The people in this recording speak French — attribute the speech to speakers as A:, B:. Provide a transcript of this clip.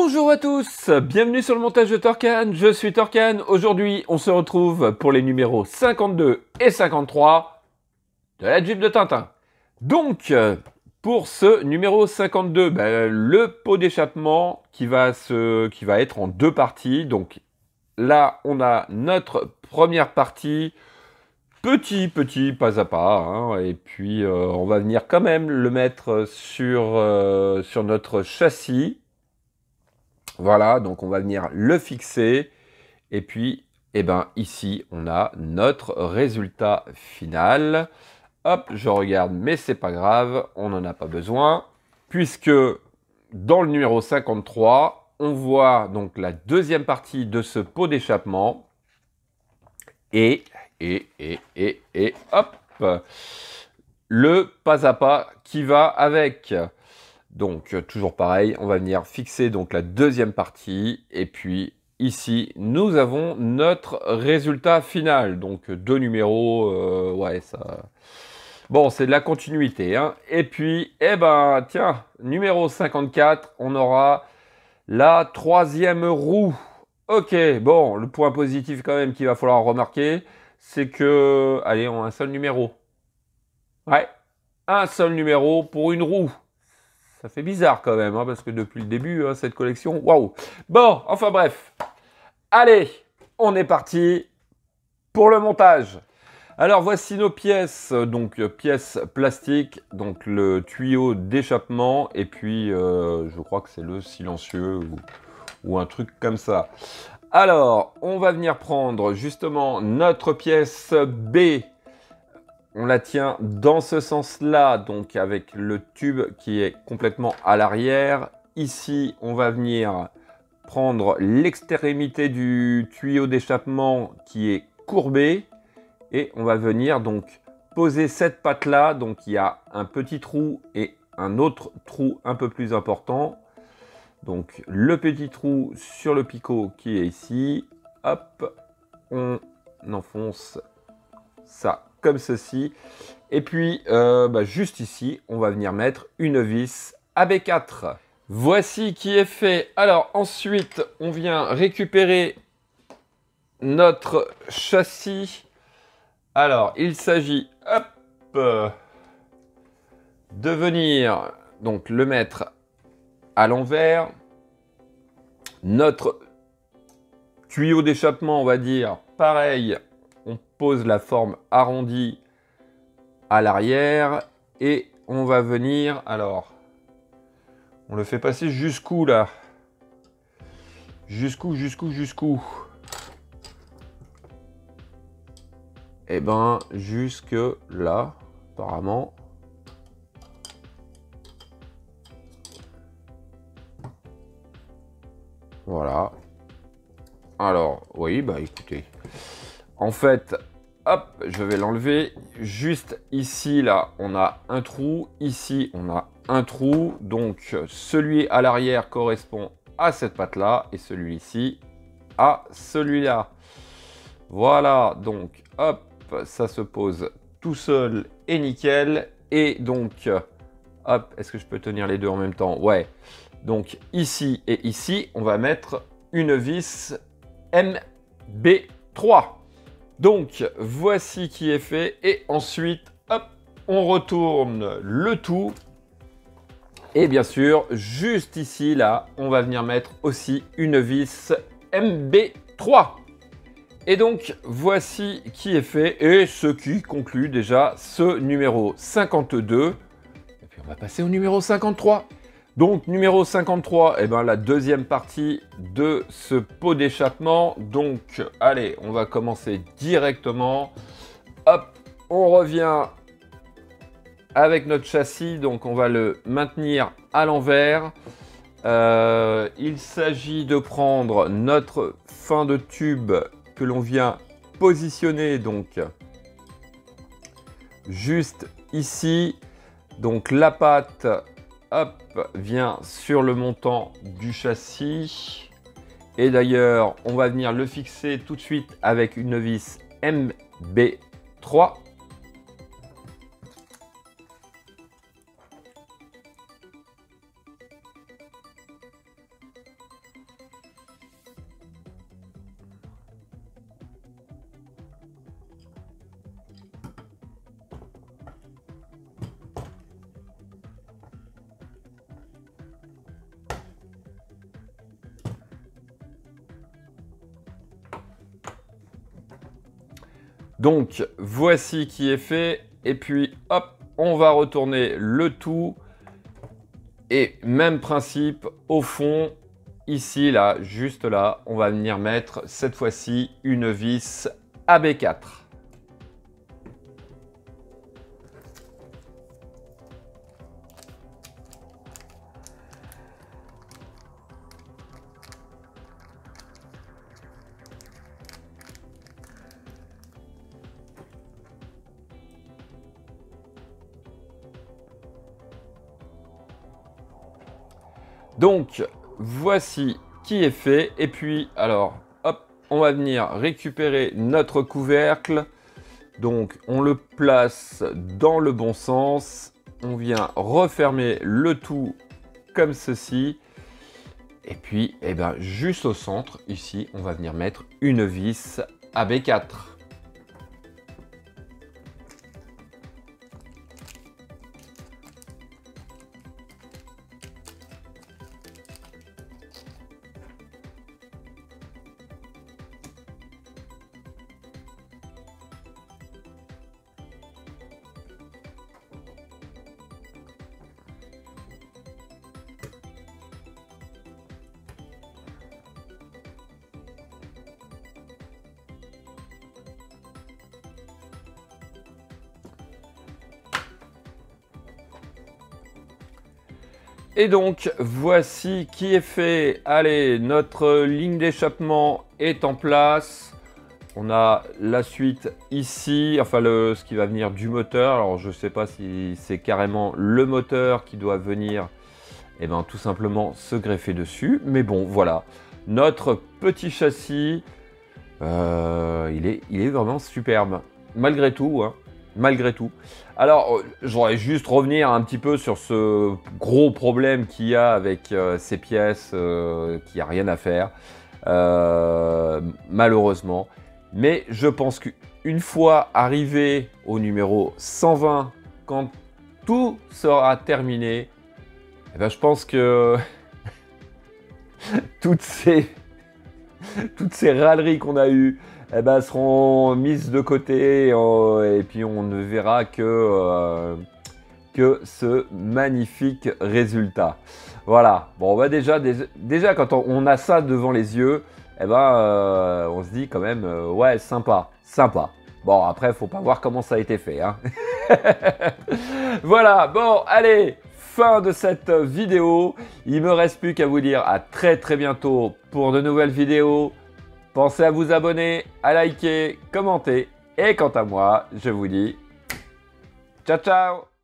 A: Bonjour à tous, bienvenue sur le montage de Torcan, je suis Torcan. Aujourd'hui, on se retrouve pour les numéros 52 et 53 de la Jeep de Tintin. Donc, pour ce numéro 52, le pot d'échappement qui va être en deux parties. Donc là, on a notre première partie, petit pas à pas, hein, et puis on va venir quand même le mettre sur notre châssis. Voilà, donc on va venir le fixer. Et puis, ici, on a notre résultat final. Hop, je regarde, mais c'est pas grave, on n'en a pas besoin. Puisque dans le numéro 53, on voit donc la deuxième partie de ce pot d'échappement. Et hop, le pas à pas qui va avec. Donc, toujours pareil, on va venir fixer donc la deuxième partie. Et puis, ici, nous avons notre résultat final. Donc, deux numéros, ouais, ça... Bon, c'est de la continuité, hein. Et puis, tiens, numéro 54, on aura la troisième roue. Ok, bon, le point positif quand même qu'il va falloir remarquer, c'est que... Allez, on a un seul numéro. Ouais, un seul numéro pour une roue. Ça fait bizarre quand même, hein, parce que depuis le début, hein, cette collection, waouh. Bon, enfin bref. Allez, on est parti pour le montage. Alors voici nos pièces, donc pièces plastiques, donc le tuyau d'échappement, et puis je crois que c'est le silencieux ou un truc comme ça. Alors, on va venir prendre justement notre pièce B. On la tient dans ce sens-là, donc avec le tube qui est complètement à l'arrière. Ici, on va venir prendre l'extrémité du tuyau d'échappement qui est courbé. Et on va venir donc poser cette patte-là. Donc il y a un petit trou et un autre trou un peu plus important. Donc le petit trou sur le picot qui est ici. Hop, on enfonce ça comme ceci. Et puis, juste ici, on va venir mettre une vis AB4. Voici qui est fait. Alors, ensuite, on vient récupérer notre châssis. Alors, il s'agit, de venir donc le mettre à l'envers. Notre tuyau d'échappement, on va dire, pareil, on pose la forme arrondie à l'arrière et on va venir, alors on le fait passer jusqu'où là? Jusqu'où? Eh ben jusque là apparemment. Voilà. Alors oui, écoutez, en fait, hop, je vais l'enlever. Juste ici, là, on a un trou. Ici, on a un trou. Donc, celui à l'arrière correspond à cette patte-là. Et celui-ci à celui-là. Voilà, donc, hop, ça se pose tout seul et nickel. Et donc, hop, est-ce que je peux tenir les deux en même temps? Ouais. Donc, ici et ici, on va mettre une vis MB3. Donc, voici qui est fait. Et ensuite, hop, on retourne le tout. Et bien sûr, juste ici, là, on va venir mettre aussi une vis MB3. Et donc, voici qui est fait. Et ce qui conclut déjà ce numéro 52. Et puis, on va passer au numéro 53. Donc, numéro 53, la deuxième partie de ce pot d'échappement. Donc, allez, on va commencer directement. Hop, on revient avec notre châssis. Donc, on va le maintenir à l'envers. Il s'agit de prendre notre fin de tube que l'on vient positionner. Donc, juste ici. Donc, la patte... Hop, vient sur le montant du châssis. Et d'ailleurs, on va venir le fixer tout de suite avec une vis MB3. Donc, voici qui est fait. Et puis, hop, on va retourner le tout. Et même principe, au fond, ici, là, juste là, on va venir mettre, cette fois-ci, une vis AB4. Donc, voici qui est fait. Et puis, alors, hop, on va venir récupérer notre couvercle. Donc, on le place dans le bon sens. On vient refermer le tout comme ceci. Et puis, eh ben, juste au centre, ici, on va venir mettre une vis AB4. Et donc, voici qui est fait. Allez, notre ligne d'échappement est en place. On a la suite ici, enfin ce qui va venir du moteur. Alors, je ne sais pas si c'est carrément le moteur qui doit venir, eh ben, tout simplement se greffer dessus. Mais bon, voilà. Notre petit châssis, il est vraiment superbe. Malgré tout, hein. Malgré tout. Alors, j'aurais juste revenir un petit peu sur ce gros problème qu'il y a avec ces pièces, qu'il n'y a rien à faire, malheureusement. Mais je pense qu'une fois arrivé au numéro 120, quand tout sera terminé, eh ben, je pense que toutes ces râleries qu'on a eues, eh ben, seront mises de côté et puis on ne verra que ce magnifique résultat. Voilà, bon bah déjà quand on a ça devant les yeux, eh ben, on se dit quand même, ouais, sympa, sympa. Bon, après, faut pas voir comment ça a été fait, hein. Voilà, bon, allez, fin de cette vidéo. Il me reste plus qu'à vous dire à très bientôt pour de nouvelles vidéos. Pensez à vous abonner, à liker, commenter. Et quant à moi, je vous dis ciao ciao.